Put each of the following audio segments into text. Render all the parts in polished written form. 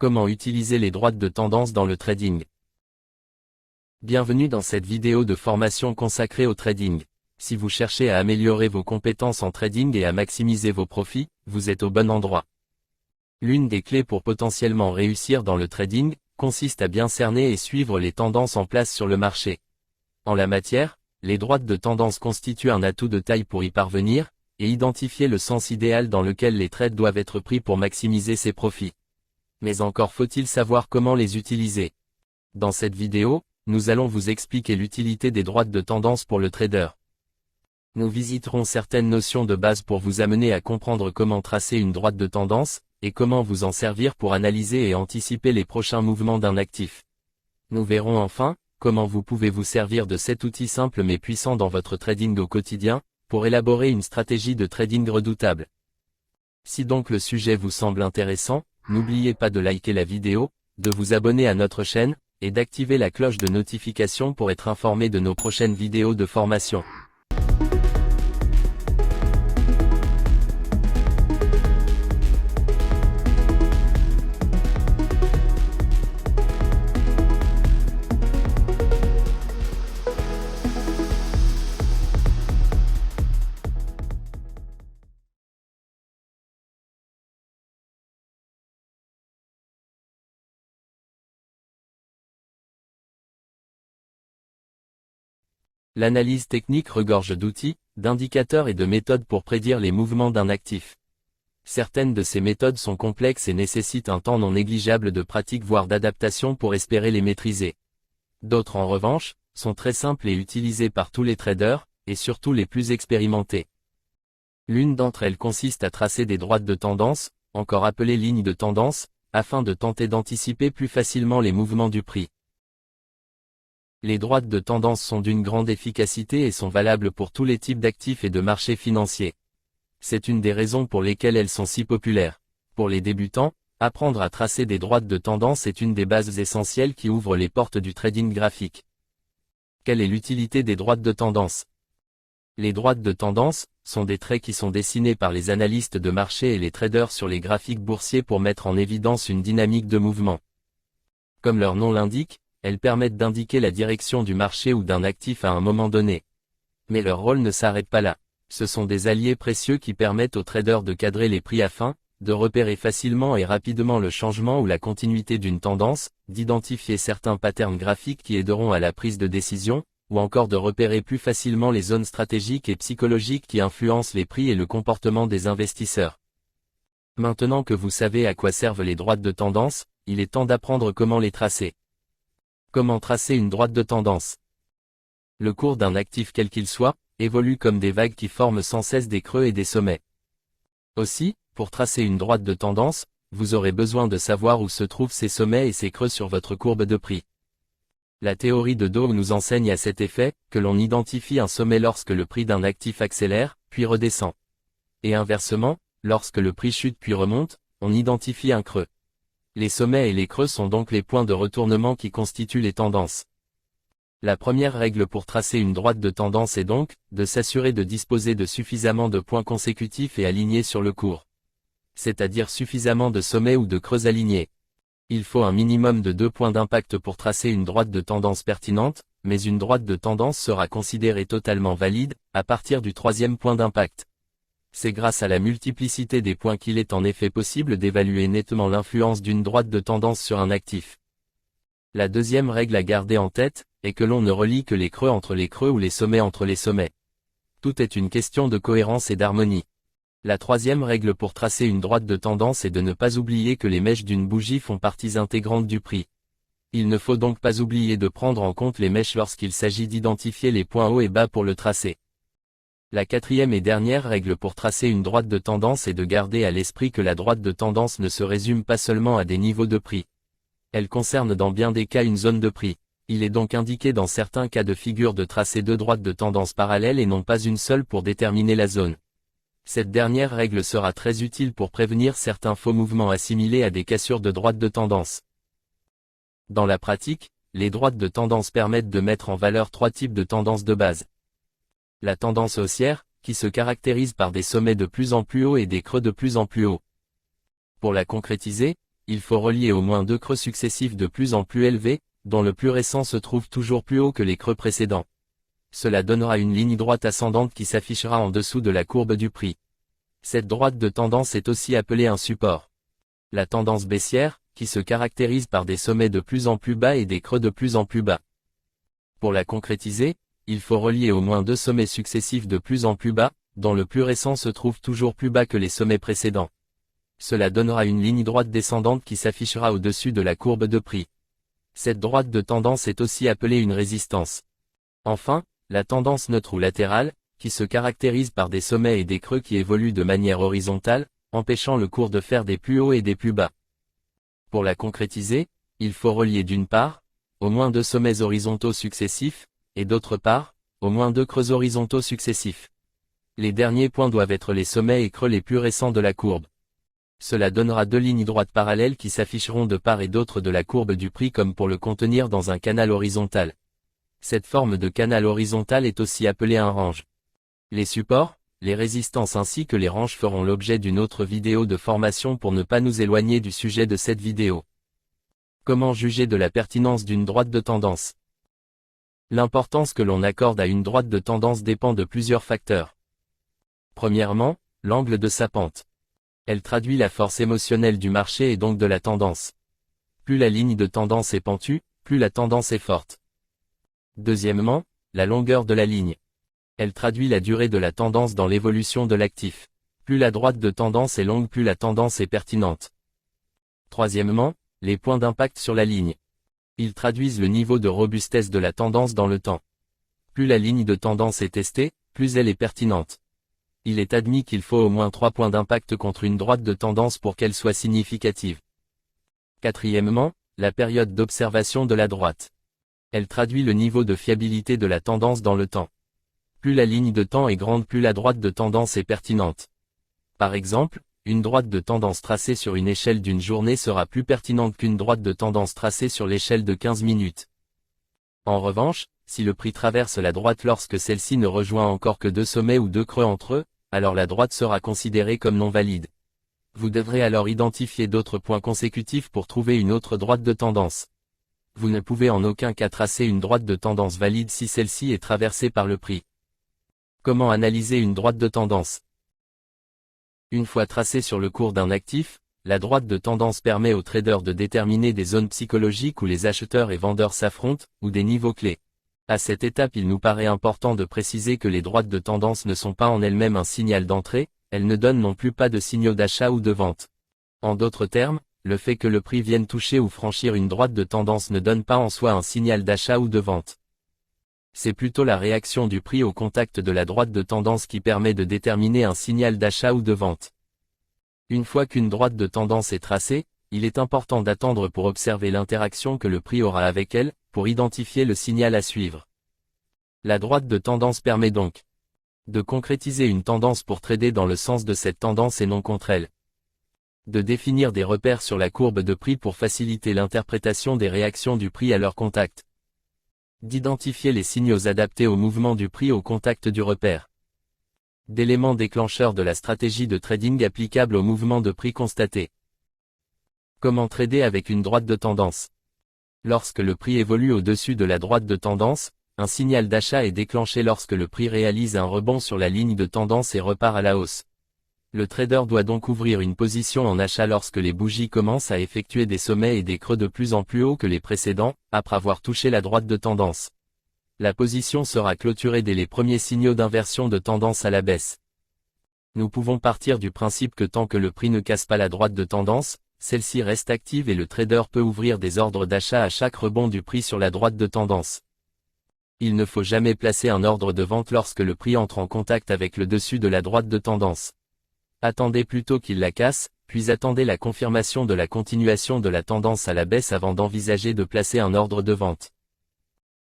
Comment utiliser les droites de tendance dans le trading? Bienvenue dans cette vidéo de formation consacrée au trading. Si vous cherchez à améliorer vos compétences en trading et à maximiser vos profits, vous êtes au bon endroit. L'une des clés pour potentiellement réussir dans le trading, consiste à bien cerner et suivre les tendances en place sur le marché. En la matière, les droites de tendance constituent un atout de taille pour y parvenir, et identifier le sens idéal dans lequel les trades doivent être pris pour maximiser ses profits. Mais encore faut-il savoir comment les utiliser. Dans cette vidéo, nous allons vous expliquer l'utilité des droites de tendance pour le trader. Nous visiterons certaines notions de base pour vous amener à comprendre comment tracer une droite de tendance, et comment vous en servir pour analyser et anticiper les prochains mouvements d'un actif. Nous verrons enfin, comment vous pouvez vous servir de cet outil simple mais puissant dans votre trading au quotidien, pour élaborer une stratégie de trading redoutable. Si donc le sujet vous semble intéressant, n'oubliez pas de liker la vidéo, de vous abonner à notre chaîne, et d'activer la cloche de notification pour être informé de nos prochaines vidéos de formation. L'analyse technique regorge d'outils, d'indicateurs et de méthodes pour prédire les mouvements d'un actif. Certaines de ces méthodes sont complexes et nécessitent un temps non négligeable de pratique voire d'adaptation pour espérer les maîtriser. D'autres en revanche, sont très simples et utilisées par tous les traders, et surtout les plus expérimentés. L'une d'entre elles consiste à tracer des droites de tendance, encore appelées lignes de tendance, afin de tenter d'anticiper plus facilement les mouvements du prix. Les droites de tendance sont d'une grande efficacité et sont valables pour tous les types d'actifs et de marchés financiers. C'est une des raisons pour lesquelles elles sont si populaires. Pour les débutants, apprendre à tracer des droites de tendance est une des bases essentielles qui ouvrent les portes du trading graphique. Quelle est l'utilité des droites de tendance? Les droites de tendance sont des traits qui sont dessinés par les analystes de marché et les traders sur les graphiques boursiers pour mettre en évidence une dynamique de mouvement. Comme leur nom l'indique, elles permettent d'indiquer la direction du marché ou d'un actif à un moment donné. Mais leur rôle ne s'arrête pas là. Ce sont des alliés précieux qui permettent aux traders de cadrer les prix afin de repérer facilement et rapidement le changement ou la continuité d'une tendance, d'identifier certains patterns graphiques qui aideront à la prise de décision, ou encore de repérer plus facilement les zones stratégiques et psychologiques qui influencent les prix et le comportement des investisseurs. Maintenant que vous savez à quoi servent les droites de tendance, il est temps d'apprendre comment les tracer. Comment tracer une droite de tendance? Le cours d'un actif quel qu'il soit, évolue comme des vagues qui forment sans cesse des creux et des sommets. Aussi, pour tracer une droite de tendance, vous aurez besoin de savoir où se trouvent ces sommets et ces creux sur votre courbe de prix. La théorie de Dow nous enseigne à cet effet, que l'on identifie un sommet lorsque le prix d'un actif accélère, puis redescend. Et inversement, lorsque le prix chute puis remonte, on identifie un creux. Les sommets et les creux sont donc les points de retournement qui constituent les tendances. La première règle pour tracer une droite de tendance est donc, de s'assurer de disposer de suffisamment de points consécutifs et alignés sur le cours. C'est-à-dire suffisamment de sommets ou de creux alignés. Il faut un minimum de 2 points d'impact pour tracer une droite de tendance pertinente, mais une droite de tendance sera considérée totalement valide, à partir du 3e point d'impact. C'est grâce à la multiplicité des points qu'il est en effet possible d'évaluer nettement l'influence d'une droite de tendance sur un actif. La deuxième règle à garder en tête, est que l'on ne relie que les creux entre les creux ou les sommets entre les sommets. Tout est une question de cohérence et d'harmonie. La troisième règle pour tracer une droite de tendance est de ne pas oublier que les mèches d'une bougie font partie intégrante du prix. Il ne faut donc pas oublier de prendre en compte les mèches lorsqu'il s'agit d'identifier les points hauts et bas pour le tracer. La quatrième et dernière règle pour tracer une droite de tendance est de garder à l'esprit que la droite de tendance ne se résume pas seulement à des niveaux de prix. Elle concerne dans bien des cas une zone de prix. Il est donc indiqué dans certains cas de figure de tracer 2 droites de tendance parallèles et non pas une seule pour déterminer la zone. Cette dernière règle sera très utile pour prévenir certains faux mouvements assimilés à des cassures de droites de tendance. Dans la pratique, les droites de tendance permettent de mettre en valeur 3 types de tendances de base. La tendance haussière, qui se caractérise par des sommets de plus en plus hauts et des creux de plus en plus hauts. Pour la concrétiser, il faut relier au moins deux creux successifs de plus en plus élevés, dont le plus récent se trouve toujours plus haut que les creux précédents. Cela donnera une ligne droite ascendante qui s'affichera en dessous de la courbe du prix. Cette droite de tendance est aussi appelée un support. La tendance baissière, qui se caractérise par des sommets de plus en plus bas et des creux de plus en plus bas. Pour la concrétiser, il faut relier au moins deux sommets successifs de plus en plus bas, dont le plus récent se trouve toujours plus bas que les sommets précédents. Cela donnera une ligne droite descendante qui s'affichera au-dessus de la courbe de prix. Cette droite de tendance est aussi appelée une résistance. Enfin, la tendance neutre ou latérale, qui se caractérise par des sommets et des creux qui évoluent de manière horizontale, empêchant le cours de faire des plus hauts et des plus bas. Pour la concrétiser, il faut relier d'une part, au moins deux sommets horizontaux successifs, et d'autre part, au moins deux creux horizontaux successifs. Les derniers points doivent être les sommets et creux les plus récents de la courbe. Cela donnera deux lignes droites parallèles qui s'afficheront de part et d'autre de la courbe du prix comme pour le contenir dans un canal horizontal. Cette forme de canal horizontal est aussi appelée un range. Les supports, les résistances ainsi que les ranges feront l'objet d'une autre vidéo de formation pour ne pas nous éloigner du sujet de cette vidéo. Comment juger de la pertinence d'une droite de tendance? L'importance que l'on accorde à une droite de tendance dépend de plusieurs facteurs. Premièrement, l'angle de sa pente. Elle traduit la force émotionnelle du marché et donc de la tendance. Plus la ligne de tendance est pentue, plus la tendance est forte. Deuxièmement, la longueur de la ligne. Elle traduit la durée de la tendance dans l'évolution de l'actif. Plus la droite de tendance est longue, plus la tendance est pertinente. Troisièmement, les points d'impact sur la ligne. Ils traduisent le niveau de robustesse de la tendance dans le temps. Plus la ligne de tendance est testée, plus elle est pertinente. Il est admis qu'il faut au moins 3 points d'impact contre une droite de tendance pour qu'elle soit significative. Quatrièmement, la période d'observation de la droite. Elle traduit le niveau de fiabilité de la tendance dans le temps. Plus la ligne de temps est grande, plus la droite de tendance est pertinente. Par exemple, une droite de tendance tracée sur une échelle d'une journée sera plus pertinente qu'une droite de tendance tracée sur l'échelle de 15 minutes. En revanche, si le prix traverse la droite lorsque celle-ci ne rejoint encore que deux sommets ou deux creux entre eux, alors la droite sera considérée comme non valide. Vous devrez alors identifier d'autres points consécutifs pour trouver une autre droite de tendance. Vous ne pouvez en aucun cas tracer une droite de tendance valide si celle-ci est traversée par le prix. Comment analyser une droite de tendance? Une fois tracée sur le cours d'un actif, la droite de tendance permet aux traders de déterminer des zones psychologiques où les acheteurs et vendeurs s'affrontent, ou des niveaux clés. À cette étape, il nous paraît important de préciser que les droites de tendance ne sont pas en elles-mêmes un signal d'entrée, elles ne donnent non plus pas de signaux d'achat ou de vente. En d'autres termes, le fait que le prix vienne toucher ou franchir une droite de tendance ne donne pas en soi un signal d'achat ou de vente. C'est plutôt la réaction du prix au contact de la droite de tendance qui permet de déterminer un signal d'achat ou de vente. Une fois qu'une droite de tendance est tracée, il est important d'attendre pour observer l'interaction que le prix aura avec elle, pour identifier le signal à suivre. La droite de tendance permet donc de concrétiser une tendance pour trader dans le sens de cette tendance et non contre elle. De définir des repères sur la courbe de prix pour faciliter l'interprétation des réactions du prix à leur contact. D'identifier les signaux adaptés au mouvement du prix au contact du repère. D'éléments déclencheurs de la stratégie de trading applicable au mouvement de prix constaté. Comment trader avec une droite de tendance? Lorsque le prix évolue au-dessus de la droite de tendance, un signal d'achat est déclenché lorsque le prix réalise un rebond sur la ligne de tendance et repart à la hausse. Le trader doit donc ouvrir une position en achat lorsque les bougies commencent à effectuer des sommets et des creux de plus en plus hauts que les précédents, après avoir touché la droite de tendance. La position sera clôturée dès les premiers signaux d'inversion de tendance à la baisse. Nous pouvons partir du principe que tant que le prix ne casse pas la droite de tendance, celle-ci reste active et le trader peut ouvrir des ordres d'achat à chaque rebond du prix sur la droite de tendance. Il ne faut jamais placer un ordre de vente lorsque le prix entre en contact avec le dessus de la droite de tendance. Attendez plutôt qu'il la casse, puis attendez la confirmation de la continuation de la tendance à la baisse avant d'envisager de placer un ordre de vente.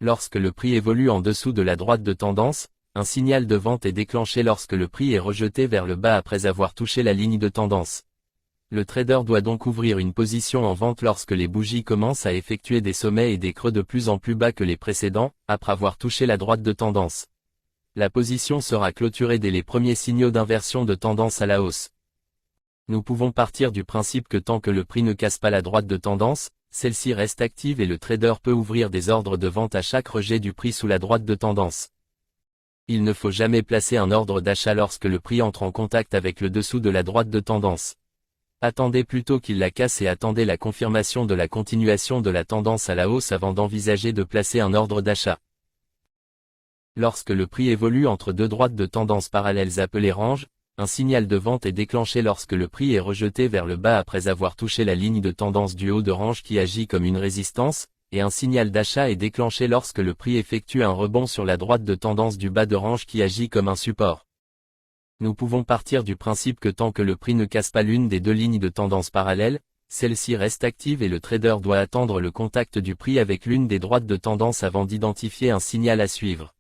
Lorsque le prix évolue en dessous de la droite de tendance, un signal de vente est déclenché lorsque le prix est rejeté vers le bas après avoir touché la ligne de tendance. Le trader doit donc ouvrir une position en vente lorsque les bougies commencent à effectuer des sommets et des creux de plus en plus bas que les précédents, après avoir touché la droite de tendance. La position sera clôturée dès les premiers signaux d'inversion de tendance à la hausse. Nous pouvons partir du principe que tant que le prix ne casse pas la droite de tendance, celle-ci reste active et le trader peut ouvrir des ordres de vente à chaque rejet du prix sous la droite de tendance. Il ne faut jamais placer un ordre d'achat lorsque le prix entre en contact avec le dessous de la droite de tendance. Attendez plutôt qu'il la casse et attendez la confirmation de la continuation de la tendance à la hausse avant d'envisager de placer un ordre d'achat. Lorsque le prix évolue entre deux droites de tendance parallèles appelées range, un signal de vente est déclenché lorsque le prix est rejeté vers le bas après avoir touché la ligne de tendance du haut de range qui agit comme une résistance, et un signal d'achat est déclenché lorsque le prix effectue un rebond sur la droite de tendance du bas de range qui agit comme un support. Nous pouvons partir du principe que tant que le prix ne casse pas l'une des deux lignes de tendance parallèles, celle-ci reste active et le trader doit attendre le contact du prix avec l'une des droites de tendance avant d'identifier un signal à suivre.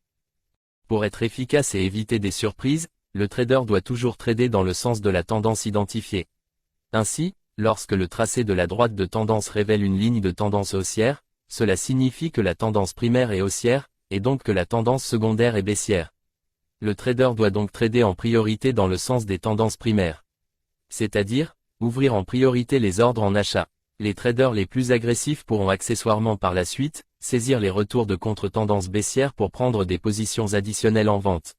Pour être efficace et éviter des surprises, le trader doit toujours trader dans le sens de la tendance identifiée. Ainsi, lorsque le tracé de la droite de tendance révèle une ligne de tendance haussière, cela signifie que la tendance primaire est haussière, et donc que la tendance secondaire est baissière. Le trader doit donc trader en priorité dans le sens des tendances primaires. C'est-à-dire, ouvrir en priorité les ordres en achat. Les traders les plus agressifs pourront accessoirement par la suite, saisir les retours de contre-tendance baissière pour prendre des positions additionnelles en vente.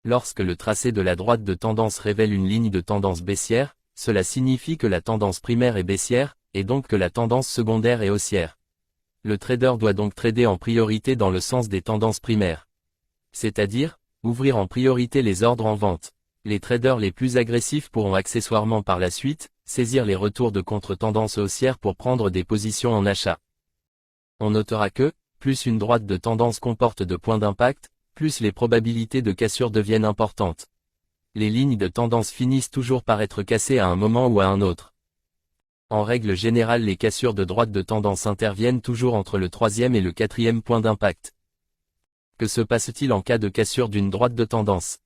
Lorsque le tracé de la droite de tendance révèle une ligne de tendance baissière, cela signifie que la tendance primaire est baissière, et donc que la tendance secondaire est haussière. Le trader doit donc trader en priorité dans le sens des tendances primaires. C'est-à-dire, ouvrir en priorité les ordres en vente. Les traders les plus agressifs pourront accessoirement par la suite, saisir les retours de contre-tendance haussière pour prendre des positions en achat. On notera que, plus une droite de tendance comporte de points d'impact, plus les probabilités de cassure deviennent importantes. Les lignes de tendance finissent toujours par être cassées à un moment ou à un autre. En règle générale, les cassures de droite de tendance interviennent toujours entre le 3e et le 4e point d'impact. Que se passe-t-il en cas de cassure d'une droite de tendance?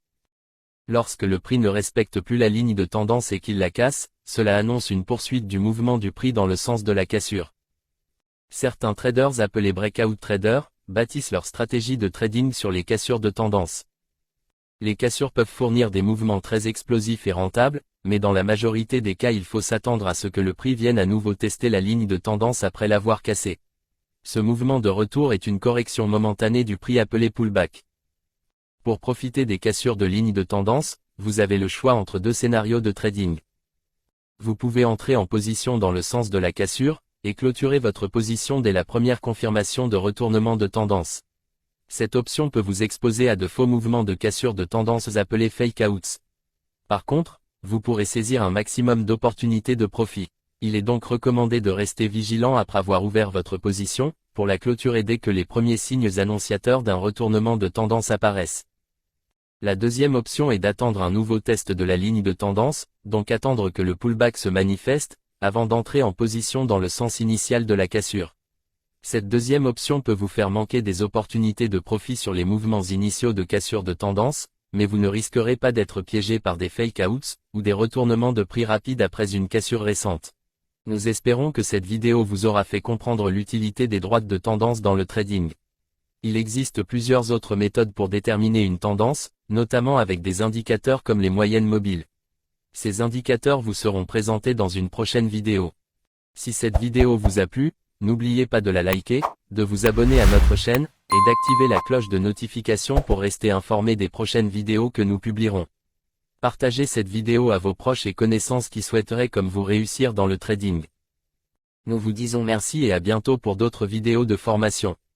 Lorsque le prix ne respecte plus la ligne de tendance et qu'il la casse, cela annonce une poursuite du mouvement du prix dans le sens de la cassure. Certains traders appelés breakout traders, bâtissent leur stratégie de trading sur les cassures de tendance. Les cassures peuvent fournir des mouvements très explosifs et rentables, mais dans la majorité des cas il faut s'attendre à ce que le prix vienne à nouveau tester la ligne de tendance après l'avoir cassée. Ce mouvement de retour est une correction momentanée du prix appelé pullback. Pour profiter des cassures de ligne de tendance, vous avez le choix entre deux scénarios de trading. Vous pouvez entrer en position dans le sens de la cassure, et clôturer votre position dès la première confirmation de retournement de tendance. Cette option peut vous exposer à de faux mouvements de cassure de tendance appelés fake outs. Par contre, vous pourrez saisir un maximum d'opportunités de profit. Il est donc recommandé de rester vigilant après avoir ouvert votre position, pour la clôturer dès que les premiers signes annonciateurs d'un retournement de tendance apparaissent. La deuxième option est d'attendre un nouveau test de la ligne de tendance, donc attendre que le pullback se manifeste, avant d'entrer en position dans le sens initial de la cassure. Cette deuxième option peut vous faire manquer des opportunités de profit sur les mouvements initiaux de cassure de tendance, mais vous ne risquerez pas d'être piégé par des fake outs, ou des retournements de prix rapides après une cassure récente. Nous espérons que cette vidéo vous aura fait comprendre l'utilité des droites de tendance dans le trading. Il existe plusieurs autres méthodes pour déterminer une tendance, notamment avec des indicateurs comme les moyennes mobiles. Ces indicateurs vous seront présentés dans une prochaine vidéo. Si cette vidéo vous a plu, n'oubliez pas de la liker, de vous abonner à notre chaîne, et d'activer la cloche de notification pour rester informé des prochaines vidéos que nous publierons. Partagez cette vidéo à vos proches et connaissances qui souhaiteraient comme vous réussir dans le trading. Nous vous disons merci et à bientôt pour d'autres vidéos de formation.